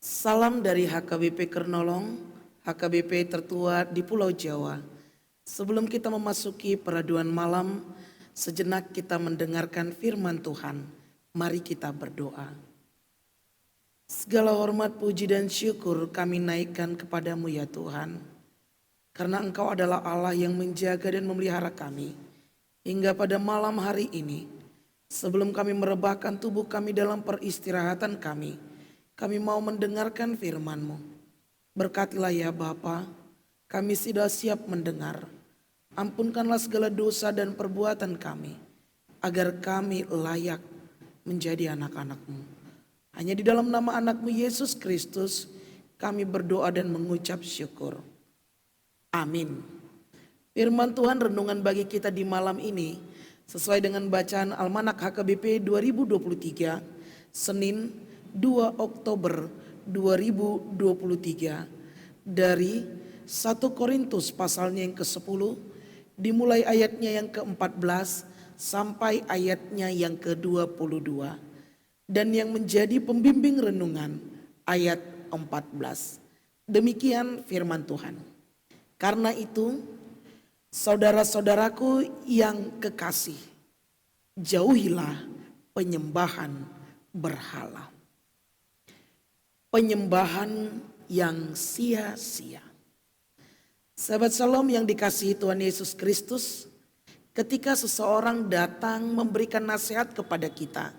Salam dari HKBP Kernolong, HKBP tertua di Pulau Jawa. Sebelum kita memasuki peraduan malam, sejenak kita mendengarkan firman Tuhan. Mari kita berdoa. Segala hormat, puji dan syukur kami naikkan kepadamu ya Tuhan. Karena Engkau adalah Allah yang menjaga dan memelihara kami. Hingga pada malam hari ini, sebelum kami merebahkan tubuh kami dalam peristirahatan kami mau mendengarkan firman-Mu. Berkatilah ya Bapa, kami sudah siap mendengar. Ampunkanlah segala dosa dan perbuatan kami, agar kami layak menjadi anak-anak-Mu. Hanya di dalam nama anak-Mu Yesus Kristus, kami berdoa dan mengucap syukur. Amin. Firman Tuhan renungan bagi kita di malam ini, sesuai dengan bacaan Almanak HKBP 2023, Senin 2 Oktober 2023 dari 1 Korintus pasalnya yang ke-10 dimulai ayatnya yang ke-14 sampai ayatnya yang ke-22 dan yang menjadi pembimbing renungan ayat 14. Demikian firman Tuhan. Karena itu saudara-saudaraku yang kekasih, jauhilah penyembahan berhala. Penyembahan yang sia-sia. Sahabat Shalom yang dikasihi Tuhan Yesus Kristus, ketika seseorang datang memberikan nasihat kepada kita,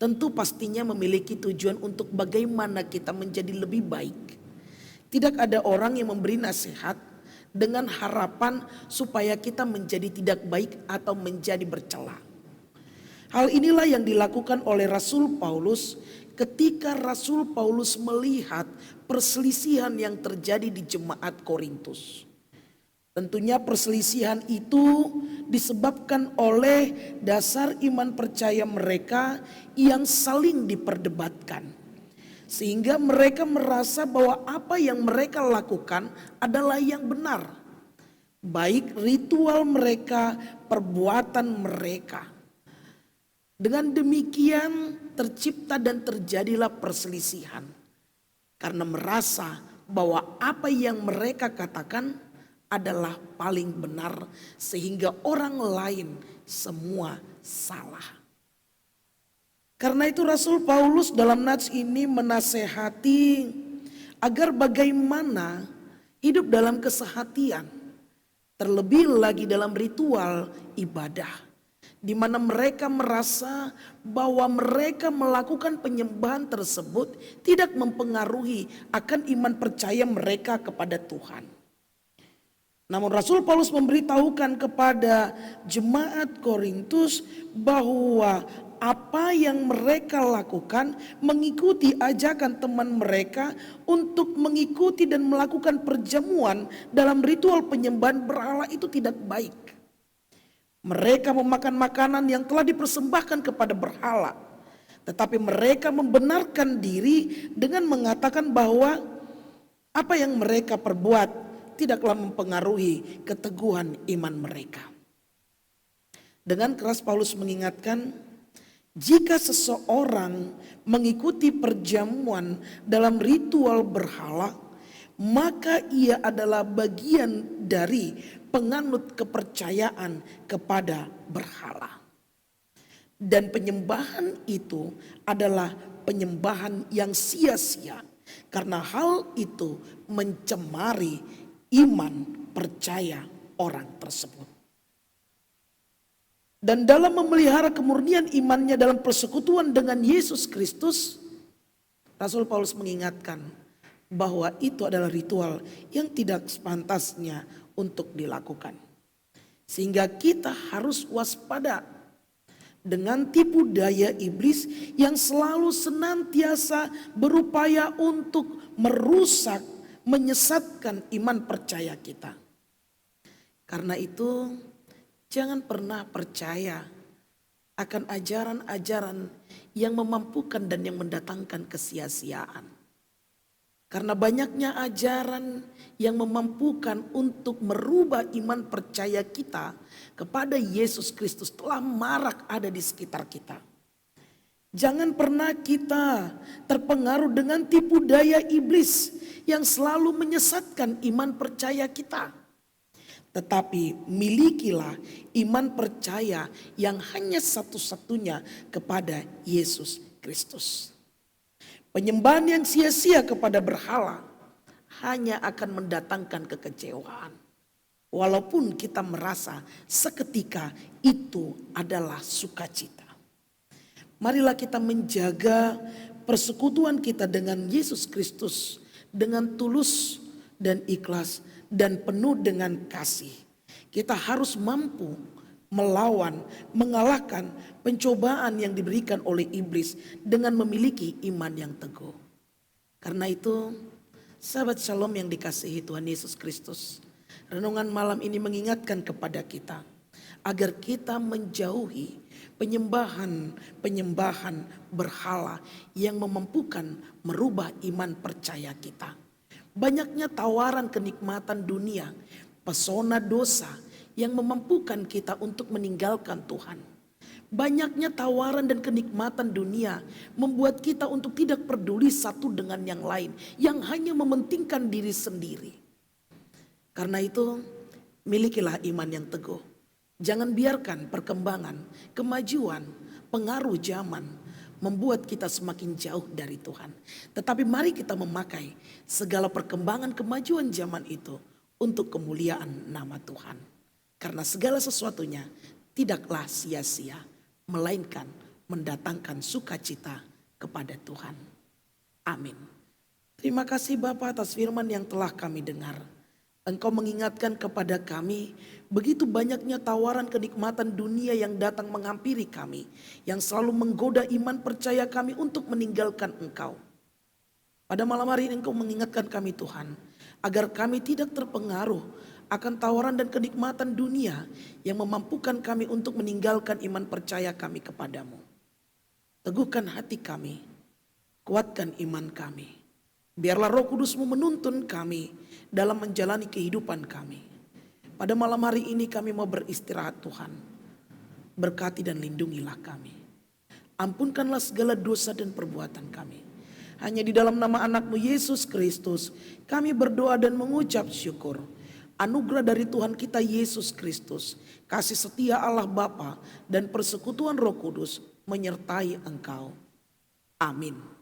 tentu pastinya memiliki tujuan untuk bagaimana kita menjadi lebih baik. Tidak ada orang yang memberi nasihat dengan harapan supaya kita menjadi tidak baik atau menjadi bercela. Hal inilah yang dilakukan oleh Rasul Paulus ketika Rasul Paulus melihat perselisihan yang terjadi di jemaat Korintus. Tentunya perselisihan itu disebabkan oleh dasar iman percaya mereka yang saling diperdebatkan. Sehingga mereka merasa bahwa apa yang mereka lakukan adalah yang benar. Baik ritual mereka, perbuatan mereka. Dengan demikian tercipta dan terjadilah perselisihan. Karena merasa bahwa apa yang mereka katakan adalah paling benar. Sehingga orang lain semua salah. Karena itu Rasul Paulus dalam nats ini menasehati agar bagaimana hidup dalam kesehatian. Terlebih lagi dalam ritual ibadah. Di mana mereka merasa bahwa mereka melakukan penyembahan tersebut tidak mempengaruhi akan iman percaya mereka kepada Tuhan. Namun Rasul Paulus memberitahukan kepada jemaat Korintus bahwa apa yang mereka lakukan mengikuti ajakan teman mereka untuk mengikuti dan melakukan perjamuan dalam ritual penyembahan berhala itu tidak baik. Mereka memakan makanan yang telah dipersembahkan kepada berhala. Tetapi mereka membenarkan diri dengan mengatakan bahwa apa yang mereka perbuat tidaklah mempengaruhi keteguhan iman mereka. Dengan keras Paulus mengingatkan, jika seseorang mengikuti perjamuan dalam ritual berhala, maka ia adalah bagian dari penganut kepercayaan kepada berhala. Dan penyembahan itu adalah penyembahan yang sia-sia. Karena hal itu mencemari iman percaya orang tersebut. Dan dalam memelihara kemurnian imannya dalam persekutuan dengan Yesus Kristus, Rasul Paulus mengingatkan bahwa itu adalah ritual yang tidak sepantasnya untuk dilakukan. Sehingga kita harus waspada dengan tipu daya iblis yang selalu senantiasa berupaya untuk merusak, menyesatkan iman percaya kita. Karena itu jangan pernah percaya akan ajaran-ajaran yang memampukan dan yang mendatangkan kesia-siaan. Karena banyaknya ajaran yang memampukan untuk merubah iman percaya kita kepada Yesus Kristus telah marak ada di sekitar kita. Jangan pernah kita terpengaruh dengan tipu daya iblis yang selalu menyesatkan iman percaya kita. Tetapi milikilah iman percaya yang hanya satu-satunya kepada Yesus Kristus. Penyembahan yang sia-sia kepada berhala hanya akan mendatangkan kekecewaan. Walaupun kita merasa seketika itu adalah sukacita. Marilah kita menjaga persekutuan kita dengan Yesus Kristus dengan tulus dan ikhlas dan penuh dengan kasih. Kita harus mampu melawan, mengalahkan pencobaan yang diberikan oleh iblis dengan memiliki iman yang teguh. Karena itu, sahabat Shalom yang dikasihi Tuhan Yesus Kristus, renungan malam ini mengingatkan kepada kita agar kita menjauhi penyembahan berhala yang memampukan merubah iman percaya kita. Banyaknya tawaran kenikmatan dunia, pesona dosa yang memampukan kita untuk meninggalkan Tuhan. Banyaknya tawaran dan kenikmatan dunia membuat kita untuk tidak peduli satu dengan yang lain, yang hanya mementingkan diri sendiri. Karena itu, milikilah iman yang teguh. Jangan biarkan perkembangan, kemajuan, pengaruh zaman membuat kita semakin jauh dari Tuhan. Tetapi mari kita memakai segala perkembangan kemajuan zaman itu untuk kemuliaan nama Tuhan. Karena segala sesuatunya tidaklah sia-sia, melainkan mendatangkan sukacita kepada Tuhan. Amin. Terima kasih Bapa atas firman yang telah kami dengar. Engkau mengingatkan kepada kami begitu banyaknya tawaran kenikmatan dunia yang datang menghampiri kami. Yang selalu menggoda iman percaya kami untuk meninggalkan Engkau. Pada malam hari ini Engkau mengingatkan kami Tuhan. Agar kami tidak terpengaruh akan tawaran dan kenikmatan dunia yang memampukan kami untuk meninggalkan iman percaya kami kepadamu. Teguhkan hati kami, kuatkan iman kami. Biarlah Roh Kudus-Mu menuntun kami dalam menjalani kehidupan kami. Pada malam hari ini kami mau beristirahat Tuhan. Berkati dan lindungilah kami. Ampunkanlah segala dosa dan perbuatan kami. Hanya di dalam nama anak-Mu Yesus Kristus kami berdoa dan mengucap syukur. Anugerah dari Tuhan kita Yesus Kristus, kasih setia Allah Bapa dan persekutuan Roh Kudus menyertai engkau. Amin.